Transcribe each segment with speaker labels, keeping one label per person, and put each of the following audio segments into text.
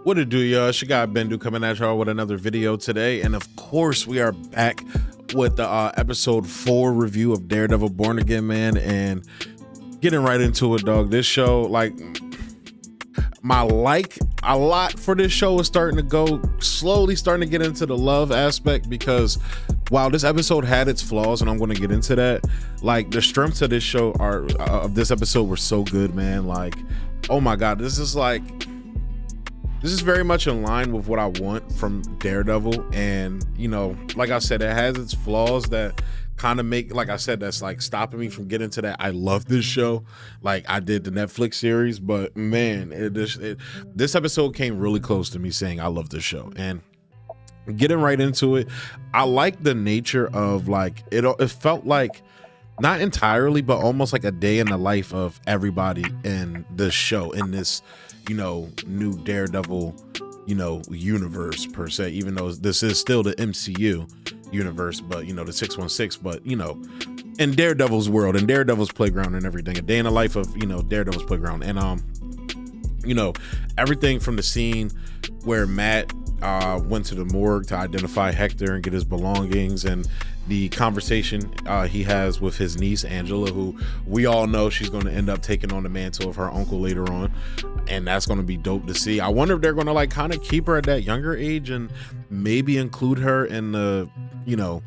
Speaker 1: What it do, y'all? It's your guy Bendu coming at y'all with another video today, and of course we are back with the episode 4 review of Daredevil Born Again, man. And getting right into it, dog. This show, like, a lot for this show is starting to go slowly, starting to get into the love aspect, because while this episode had its flaws, and I'm going to get into that, like, the strengths of this show are of this episode were so good, man. Like, oh my god, this is very much in line with what I want from Daredevil. And, you know, like I said, it has its flaws that kind of make, like I said, that's like stopping me from getting to that I love this show like I did the Netflix series. But man, this episode came really close to me saying I love this show. And getting right into it, I like the nature of, like, it felt like, not entirely, but almost like a day in the life of everybody in the show, in this, you know, new Daredevil, you know, universe per se, even though this is still the MCU universe, but, you know, the 616, but, you know, in Daredevil's world and Daredevil's playground and everything, a day in the life of, you know, Daredevil's playground. And you know, everything from the scene where Matt went to the morgue to identify Hector and get his belongings, and the conversation he has with his niece Angela, who we all know she's going to end up taking on the mantle of her uncle later on, and that's going to be dope to see. I wonder if they're going to, like, kind of keep her at that younger age and maybe include her in the, you know,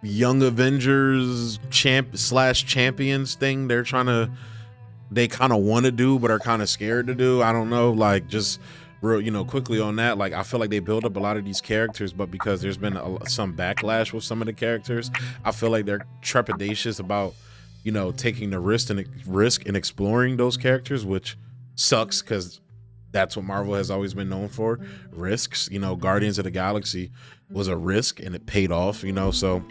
Speaker 1: Young Avengers champions thing they kind of want to do but are kind of scared to do. I don't know, like, just real, you know, quickly on that, like, I feel like they build up a lot of these characters, but because there's been some backlash with some of the characters, I feel like they're trepidatious about, you know, taking the risk and exploring those characters, which sucks, because that's what Marvel has always been known for, risks. You know, Guardians of the Galaxy was a risk and it paid off, you know. So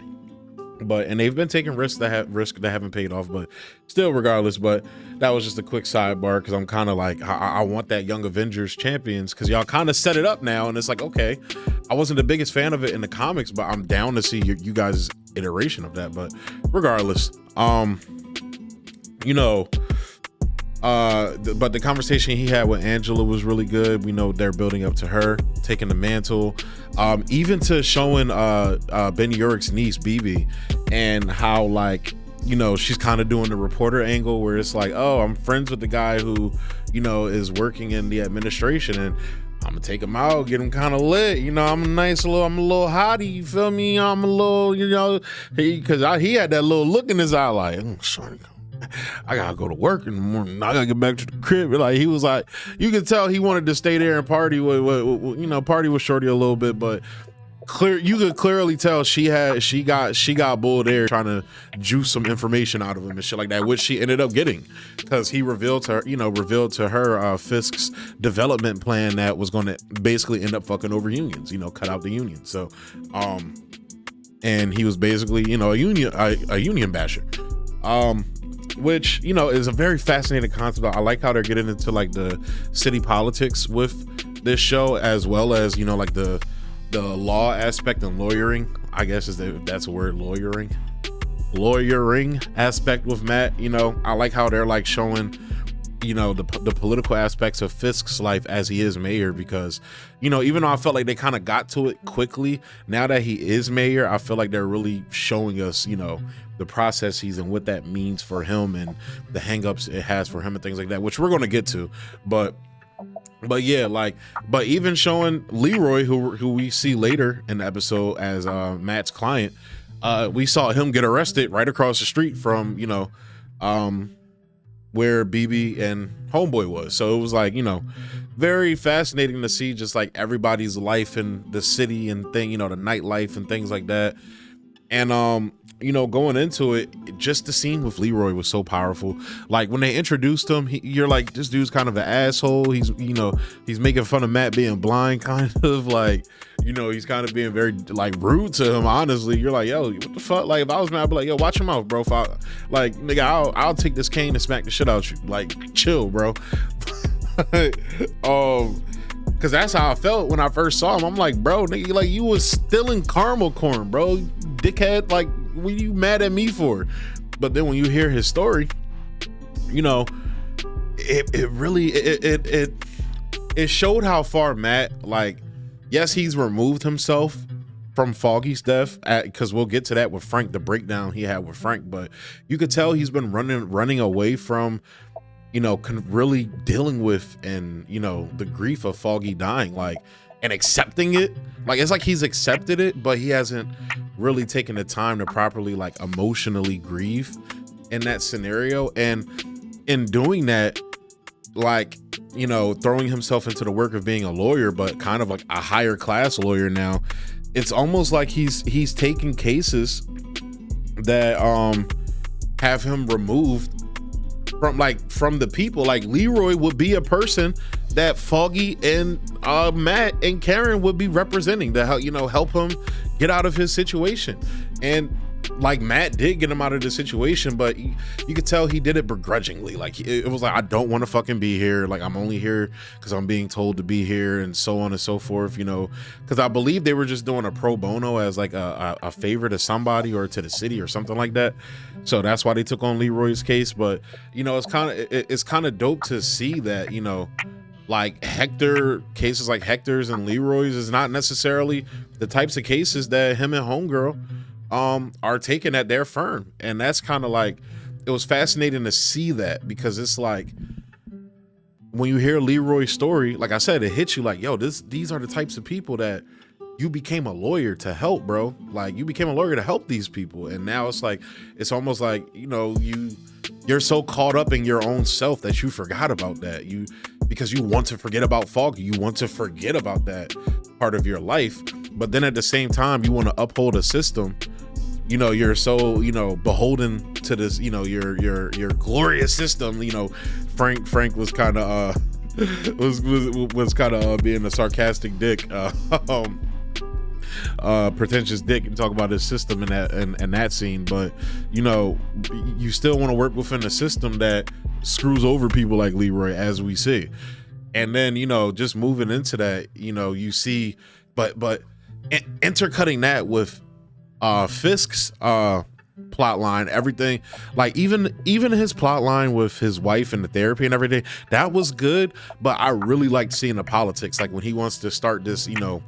Speaker 1: and they've been taking risks that haven't paid off, but still, regardless. But that was just a quick sidebar, because I'm kind of like, I want that Young Avengers champions, because y'all kind of set it up now, and it's like, okay, I wasn't the biggest fan of it in the comics, but I'm down to see you guys' iteration of that. But regardless, you know, but the conversation he had with Angela was really good. We know they're building up to her taking the mantle, even to showing Ben Urich's niece BB, and how, like, you know, she's kind of doing the reporter angle where it's like, oh, I'm friends with the guy who, you know, is working in the administration, and I'm gonna take him out, get him kind of lit. You know, I'm a little hottie, you feel me? I'm a little, you know, because he had that little look in his eye, like, sorry, I gotta go to work in the morning. I gotta get back to the crib. Like, he was like, you could tell he wanted to stay there and party with you know, party with Shorty a little bit, but you could clearly tell she got bull there trying to juice some information out of him and shit like that, which she ended up getting, because he revealed to her Fisk's development plan that was going to basically end up fucking over unions, you know, cut out the union. So and he was basically, you know, a union basher, which, you know, is a very fascinating concept. I like how they're getting into, like, the city politics with this show, as well as, you know, like the law aspect and lawyering, I guess that's a word, lawyering aspect with Matt. You know, I like how they're, like, showing, you know, the political aspects of Fisk's life as he is mayor, because, you know, even though I felt like they kind of got to it quickly, now that he is mayor, I feel like they're really showing us, you know, the processes and what that means for him and the hangups it has for him and things like that, which we're going to get to. But yeah, like, but even showing Leroy, who we see later in the episode as Matt's client, we saw him get arrested right across the street from, you know, where BB and Homeboy was. So it was, like, you know, very fascinating to see just, like, everybody's life in the city and thing, you know, the nightlife and things like that. And you know, going into it, just the scene with Leroy was so powerful. Like, when they introduced him, you're like, this dude's kind of an asshole. He's, you know, he's making fun of Matt being blind, kind of, like, you know, he's kind of being very, like, rude to him, honestly. You're like, yo, what the fuck? Like, if I was Matt, I'd be like, yo, watch him out, bro. Like, nigga, I'll take this cane and smack the shit out you. Like, chill, bro. Because that's how I felt when I first saw him. I'm like, bro, nigga, like, you was stealing caramel corn, bro, dickhead. Like, what are you mad at me for? But then when you hear his story, you know, it really it showed how far Matt, like, yes, he's removed himself from Foggy's death, because we'll get to that with Frank, the breakdown he had with Frank, but you could tell he's been running away from, you know, really dealing with, and, you know, the grief of Foggy dying, like, and accepting it. Like, it's like he's accepted it, but he hasn't really taken the time to properly, like, emotionally grieve in that scenario. And in doing that, like, you know, throwing himself into the work of being a lawyer, but kind of like a higher class lawyer now, it's almost like he's taking cases that have him removed from the people. Like, Leroy would be a person that Foggy and Matt and Karen would be representing to help, you know, help him get out of his situation. And like, Matt did get him out of the situation, but you could tell he did it begrudgingly. Like, it was like, I don't want to fucking be here. Like, I'm only here because I'm being told to be here, and so on and so forth, you know, because I believe they were just doing a pro bono as like a favor to somebody or to the city or something like that. So that's why they took on Leroy's case. But, you know, it's kind of dope to see that, you know, like, cases like Hector's and Leroy's is not necessarily the types of cases that him and Homegirl are taken at their firm. And that's kind of like, it was fascinating to see that, because it's like, when you hear Leroy's story, like I said, it hits you like, yo, these are the types of people that you became a lawyer to help, bro. Like, you became a lawyer to help these people. And now it's like, it's almost like, you know, you're so caught up in your own self that you forgot about that. Because you want to forget about Foggy, you want to forget about that part of your life, but then at the same time you want to uphold a system. You know, you're so, you know, beholden to this, you know, your glorious system. You know, Frank was kind of was kind of being a sarcastic dick, pretentious dick, and talk about his system in that scene. But, you know, you still want to work within a system that screws over people like Leroy, as we see. And then, you know, just moving into that, you know, you see, but intercutting that with Fisk's plot line, everything, like even his plot line with his wife and the therapy and everything, that was good. But I really liked seeing the politics, like when he wants to start this, you know,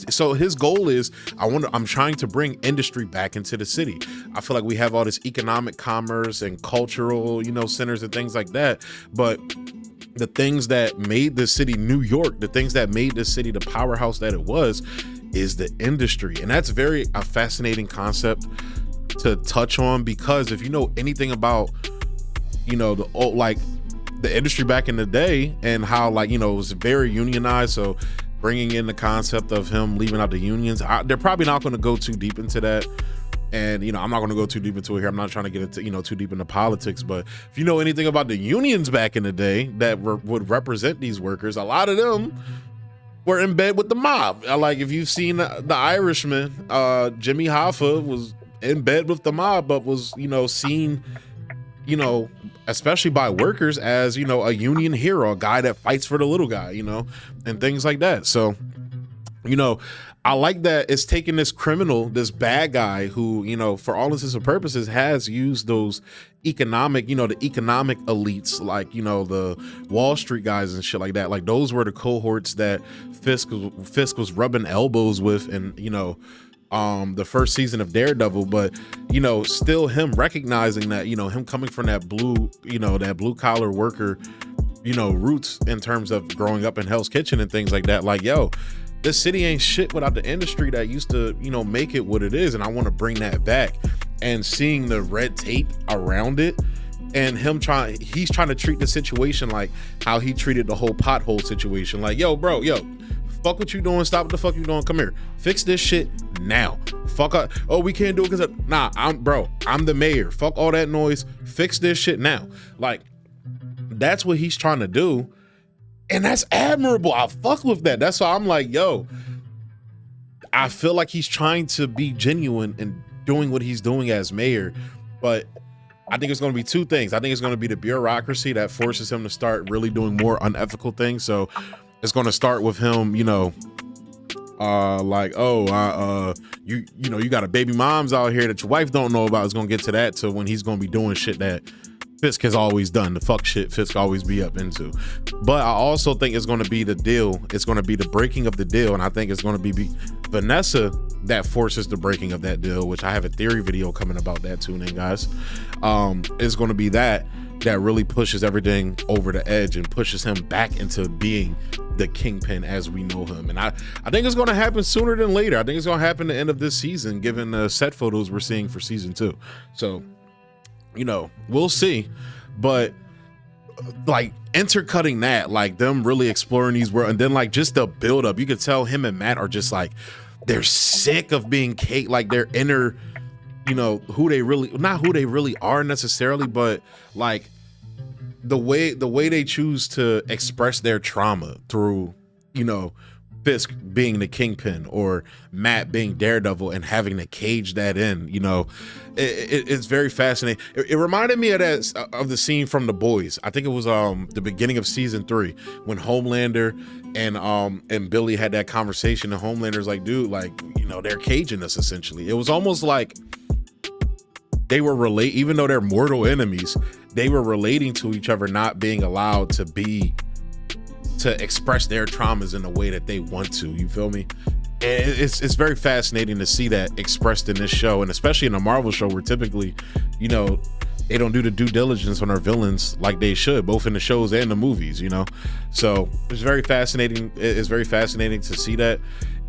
Speaker 1: so his goal is, I'm trying to bring industry back into the city. I feel like we have all this economic commerce and cultural, you know, centers and things like that, but the things that made the city New York, the things that made the city the powerhouse that it was, is the industry. And that's a fascinating concept to touch on, because if you know anything about, you know, the industry back in the day, and how, like, you know, it was very unionized. So bringing in the concept of him leaving out the unions, they're probably not going to go too deep into that. And, you know, I'm not going to go too deep into it here. I'm not trying to get into, you know, too deep into politics. But if you know anything about the unions back in the day that would represent these workers, a lot of them were in bed with the mob. Like, if you've seen The Irishman, Jimmy Hoffa was in bed with the mob, but was, you know, seen, you know, especially by workers, as, you know, a union hero, a guy that fights for the little guy, you know, and things like that. So, you know, I like that it's taking this criminal, this bad guy who, you know, for all intents and purposes has used those economic, you know, the economic elites, like, you know, the Wall Street guys and shit like that. Like, those were the cohorts that Fisk was rubbing elbows with, and, you know, the first season of Daredevil. But, you know, still him recognizing that, you know, him coming from that blue collar worker, you know, roots in terms of growing up in Hell's Kitchen and things like that. Like, yo, this city ain't shit without the industry that used to, you know, make it what it is. And I want to bring that back. And seeing the red tape around it, and he's trying to treat the situation like how he treated the whole pothole situation. Like, yo, bro, fuck what you doing. Stop what the fuck you doing. Come here. Fix this shit now. Fuck up. Oh, we can't do it because I'm the mayor. Fuck all that noise. Fix this shit now. Like, that's what he's trying to do. And that's admirable. I fuck with that. That's why I'm like, yo, I feel like he's trying to be genuine and doing what he's doing as mayor. But I think it's going to be two things. I think it's going to be the bureaucracy that forces him to start really doing more unethical things. So it's going to start with him, you know, you know, you got a baby moms out here that your wife don't know about. It's going to get to that, to when he's going to be doing shit that Fisk has always done, the fuck shit Fisk always be up into. But I also think it's going to be the deal. It's going to be the breaking of the deal. And I think it's going to be Vanessa that forces the breaking of that deal, which I have a theory video coming about that. Tune in, guys. It's going to be that really pushes everything over the edge and pushes him back into being the kingpin as we know him. And I think it's going to happen sooner than later. I think it's going to happen at the end of this season, given the set photos we're seeing for season 2. So, you know, we'll see. But like intercutting that, like them really exploring these worlds, and then like just the build up, you could tell him and Matt are just like, they're sick of being Kate, like their inner, you know, not who they really are necessarily, but like the way they choose to express their trauma through, you know, Fisk being the kingpin or Matt being Daredevil and having to cage that in, you know, it's very fascinating. It reminded me of the scene from The Boys. I think it was the beginning of season 3 when Homelander and Billy had that conversation, and Homelander's like, dude, like, you know, they're caging us essentially. It was almost like they were even though they're mortal enemies, they were relating to each other, not being allowed to express their traumas in the way that they want to. You feel me? And it's very fascinating to see that expressed in this show, and especially in a Marvel show where typically, you know, they don't do the due diligence on our villains like they should, both in the shows and the movies, you know. So it's very fascinating. It's very fascinating to see that,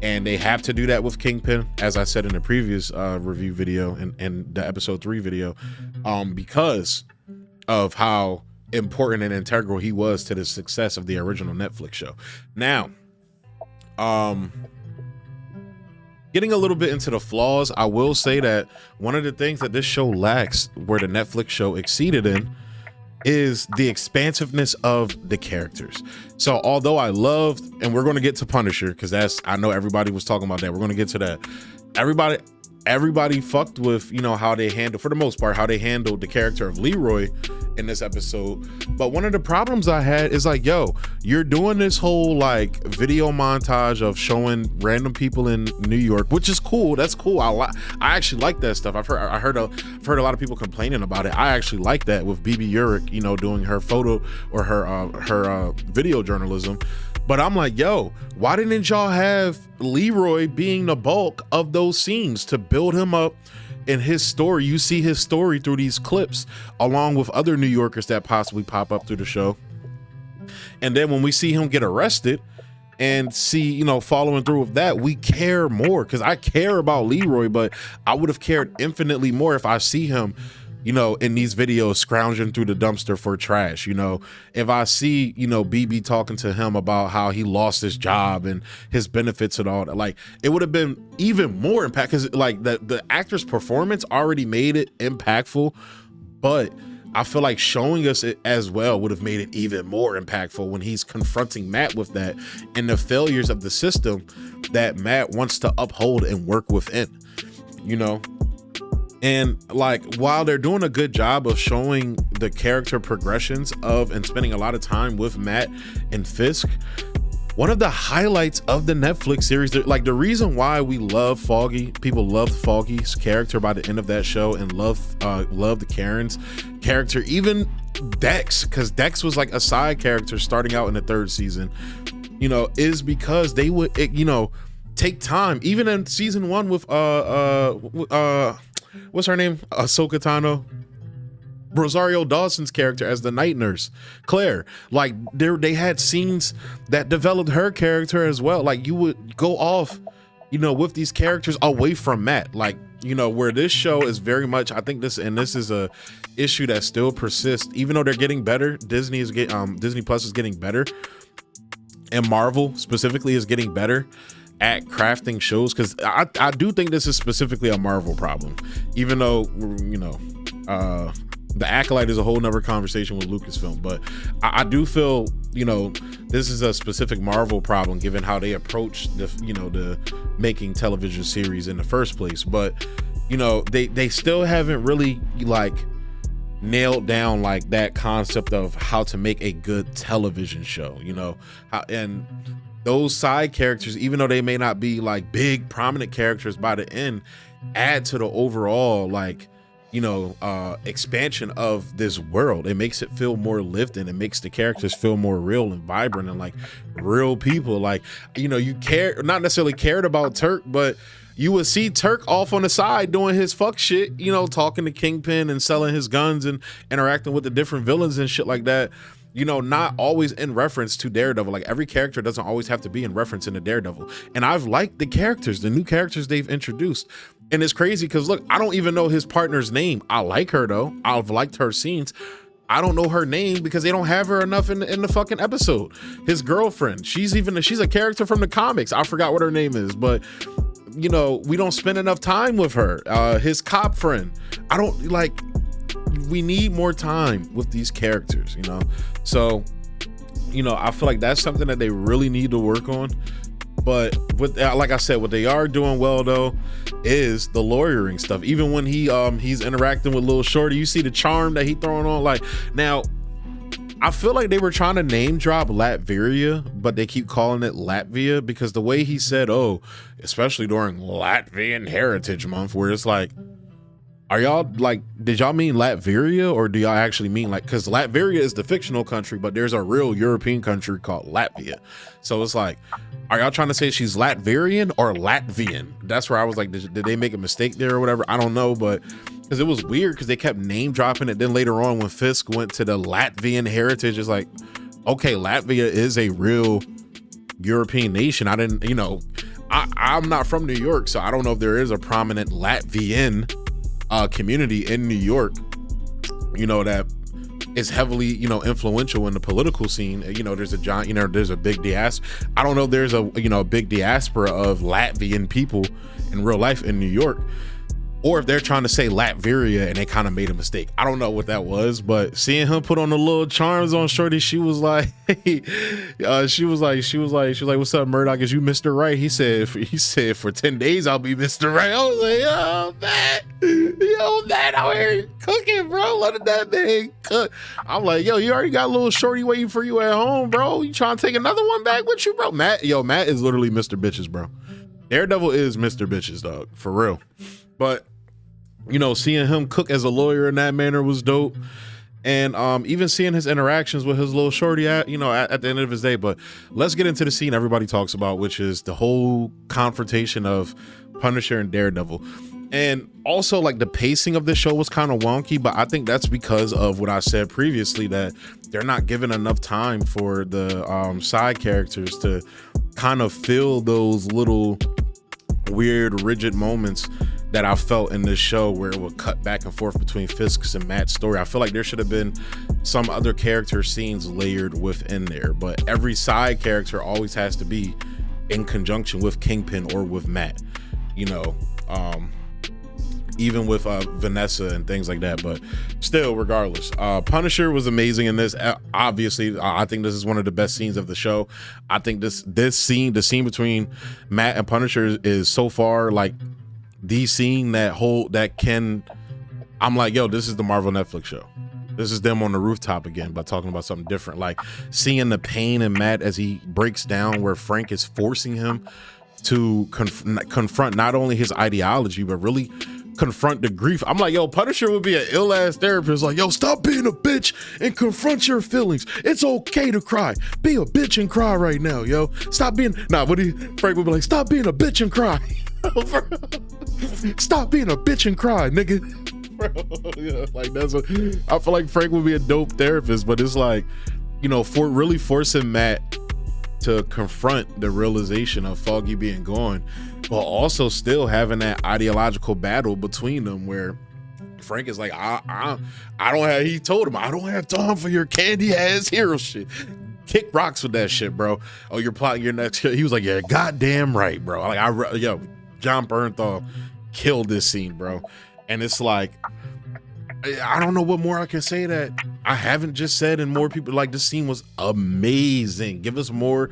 Speaker 1: and they have to do that with Kingpin, as I said in the previous review video and the episode 3 video, because of how important and integral he was to the success of the original Netflix show. Now, getting a little bit into the flaws, I will say that one of the things that this show lacks, where the Netflix show exceeded in, is the expansiveness of the characters. So although I loved, and we're going to get to Punisher, because I know everybody was talking about that, we're going to get to that. Everybody fucked with, you know, how they handled, for the most part, how they handled the character of Leroy in this episode. But one of the problems I had is like, yo, you're doing this whole like video montage of showing random people in New York, which is cool. That's cool. I actually like that stuff. I've heard a lot of people complaining about it. I actually like that with BB Urich, you know, doing her photo or her video journalism. But I'm like, yo, why didn't y'all have Leroy being the bulk of those scenes to build him up in his story? You see his story through these clips, along with other New Yorkers that possibly pop up through the show. And then when we see him get arrested and see, you know, following through with that, we care more, because I care about Leroy, but I would have cared infinitely more if I see him, you know, in these videos scrounging through the dumpster for trash. You know, if I see, you know, BB talking to him about how he lost his job and his benefits and all that, like, it would have been even more impact, because like the actor's performance already made it impactful, but I feel like showing us it as well would have made it even more impactful when he's confronting Matt with that and the failures of the system that Matt wants to uphold and work within, you know. And like, while they're doing a good job of showing the character progressions of and spending a lot of time with Matt and Fisk, one of the highlights of the Netflix series, like the reason why we love Foggy, people loved Foggy's character by the end of that show, and love the Karen's character, even Dex, because Dex was like a side character starting out in the 3rd season, you know, is because they would, you know, take time, even in season 1 with what's her name? Ahsoka Tano. Rosario Dawson's character as the night nurse, Claire. Like, they had scenes that developed her character as well. Like, you would go off, you know, with these characters away from Matt. Like, you know, where this show is very much, I think this is a issue that still persists, even though they're getting better. Disney Plus is getting better, and Marvel specifically is getting better at crafting shows, because I do think this is specifically a Marvel problem, even though, you know, the Acolyte is a whole nother conversation with Lucasfilm, but I do feel, you know, this is a specific Marvel problem, given how they approach the making television series in the first place. But, you know, they still haven't really like nailed down like that concept of how to make a good television show, you know, and those side characters, even though they may not be like big prominent characters by the end, add to the overall like expansion of this world. It makes it feel more lived in. It makes the characters feel more real and vibrant and like real people. Like, you care, not necessarily cared about Turk, but you would see Turk off on the side doing his fuck shit, talking to Kingpin and selling his guns and interacting with the different villains and shit like that. Not always in reference to Daredevil. Like, every character doesn't always have to be in reference into Daredevil. And I've liked the new characters they've introduced. And it's crazy because, look, I don't even know his partner's name. I like her, though. I've liked her scenes. I don't know her name because they don't have her enough in the fucking episode. His girlfriend, she's a character from the comics. I forgot what her name is, but we don't spend enough time with her. His cop friend, we need more time with these characters, so I feel like that's something that they really need to work on. But like I said, what they are doing well though is the lawyering stuff. Even when he's interacting with Lil Shorty, you see the charm that he throwing on. Like, now I feel like they were trying to name drop Latveria, but they keep calling it Latvia because the way he said, especially during Latvian Heritage Month, where it's like, are y'all like, did y'all mean Latveria or do y'all actually mean like, because Latveria is the fictional country, but there's a real European country called Latvia. So it's like, are y'all trying to say she's Latverian or Latvian? That's where I was like, did they make a mistake there or whatever? I don't know, but because it was weird because they kept name dropping it. Then later on when Fisk went to the Latvian heritage, it's like, okay, Latvia is a real European nation. I didn't, I'm not from New York, so I don't know if there is a prominent Latvian community in New York, that is heavily, influential in the political scene. There's a giant, there's a big diaspora. I don't know if there's a big diaspora of Latvian people in real life in New York, or if they're trying to say Latveria and they kind of made a mistake. I don't know what that was, but seeing him put on the little charms on Shorty, she was like, she was like, what's up, Murdoch? Is you Mr. Right? He said, for 10 days, I'll be Mr. Right. I was like, Matt out here cooking, bro. Let that man cook. I'm like, you already got a little Shorty waiting for you at home, bro. You trying to take another one back with you, bro? Matt is literally Mr. Bitches, bro. Daredevil is Mr. Bitches, dog, for real. But seeing him cook as a lawyer in that manner was dope. And even seeing his interactions with his little Shorty at the end of his day. But let's get into the scene everybody talks about, which is the whole confrontation of Punisher and Daredevil. And also, like, the pacing of this show was kind of wonky, but I think that's because of what I said previously, that they're not given enough time for the side characters to kind of fill those little weird, rigid moments that I felt in this show where it would cut back and forth between Fisk's and Matt's story. I feel like there should have been some other character scenes layered within there, but every side character always has to be in conjunction with Kingpin or with Matt, even with Vanessa and things like that. But still, regardless, Punisher was amazing in this. Obviously, I think this is one of the best scenes of the show. I think the scene between Matt and Punisher is so far like the scene I'm like, this is the Marvel Netflix show. This is them on the rooftop again, but talking about something different. Like seeing the pain in Matt as he breaks down, where Frank is forcing him to confront not only his ideology, but really confront the grief. I'm like, Punisher would be an ill-ass therapist. Like, stop being a bitch and confront your feelings. It's okay to cry. Be a bitch and cry right now, Stop being... Frank would be like, stop being a bitch and cry. Stop being a bitch and cry, nigga. Bro, like, that's what... I feel like Frank would be a dope therapist, but it's like, for really forcing Matt to confront the realization of Foggy being gone, but also still having that ideological battle between them where Frank is like, I don't have, he told him, I don't have time for your candy ass hero shit. Kick rocks with that shit, bro. Oh, you're plotting your next kill. He was like, yeah, goddamn right, bro. Like, John Bernthal killed this scene, bro. And it's like, I don't know what more I can say that I haven't just said, and more people. Like, this scene was amazing. Give us more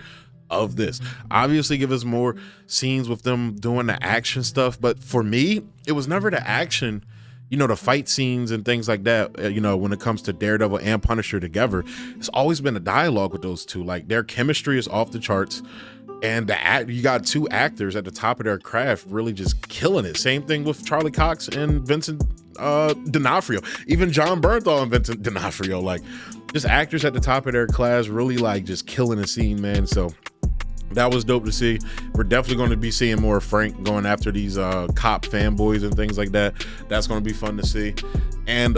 Speaker 1: of this. Obviously, give us more scenes with them doing the action stuff. But for me, it was never the action. you know, the fight scenes and things like that, you know, when it comes to Daredevil and Punisher together, it's always been a dialogue with those two. Like, their chemistry is off the charts, and you got two actors at the top of their craft really just killing it. Same thing with Charlie Cox and Vincent D'Onofrio, even John Bernthal and Vincent D'Onofrio, like, just actors at the top of their class really like just killing the scene, man. So that was dope to see. We're definitely going to be seeing more Frank going after these cop fanboys and things like that. That's going to be fun to see. And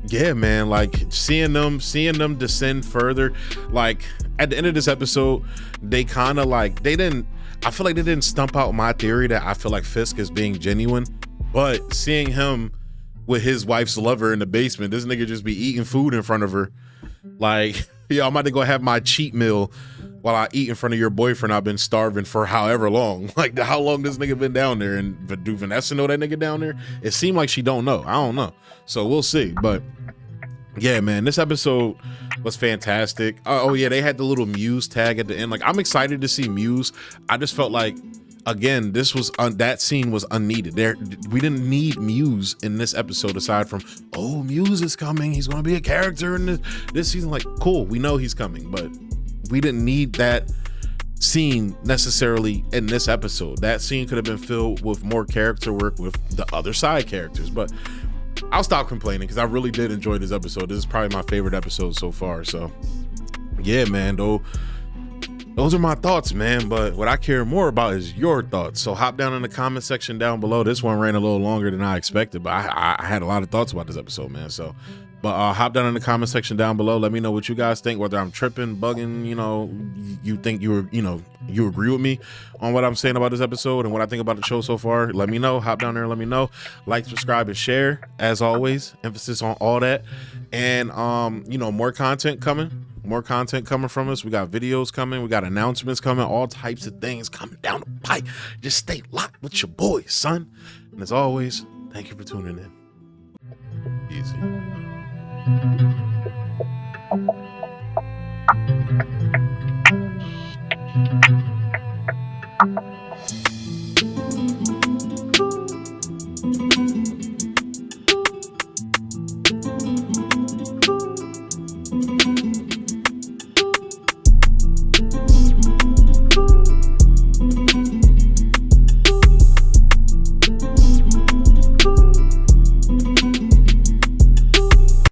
Speaker 1: yeah, man, like seeing them descend further. Like at the end of this episode, they kind of like I feel like they didn't stump out my theory that I feel like Fisk is being genuine, but seeing him with his wife's lover in the basement, this nigga just be eating food in front of her. Like, yo, I'm about to go have my cheat meal while I eat in front of your boyfriend. I've been starving for however long. Like, how long this nigga been down there? And do Vanessa know that nigga down there? It seemed like she don't know. I don't know. So we'll see. But yeah, man, this episode was fantastic. Oh yeah, they had the little Muse tag at the end. Like, I'm excited to see Muse. I just felt like, again, this was that scene was unneeded. We didn't need Muse in this episode, aside from, oh, Muse is coming, he's going to be a character in this season. Like, cool, we know he's coming, but we didn't need that scene necessarily in this episode. That scene could have been filled with more character work with the other side characters. But I'll stop complaining because I really did enjoy this episode. This is probably my favorite episode so far. So yeah, man, though, those are my thoughts, man. But what I care more about is your thoughts. So hop down in the comment section down below. This one ran a little longer than I expected, but I had a lot of thoughts about this episode, man. So, but hop down in the comment section down below. Let me know what you guys think, whether I'm tripping, bugging, you know, you think you agree with me on what I'm saying about this episode and what I think about the show so far. Let me know. Hop down there and let me know. Like, subscribe, and share. As always, emphasis on all that. And you know, more content coming. More content coming from us. We got videos coming. We got announcements coming. All types of things coming down the pike. Just stay locked with your boys, son. And as always, thank you for tuning in. Easy.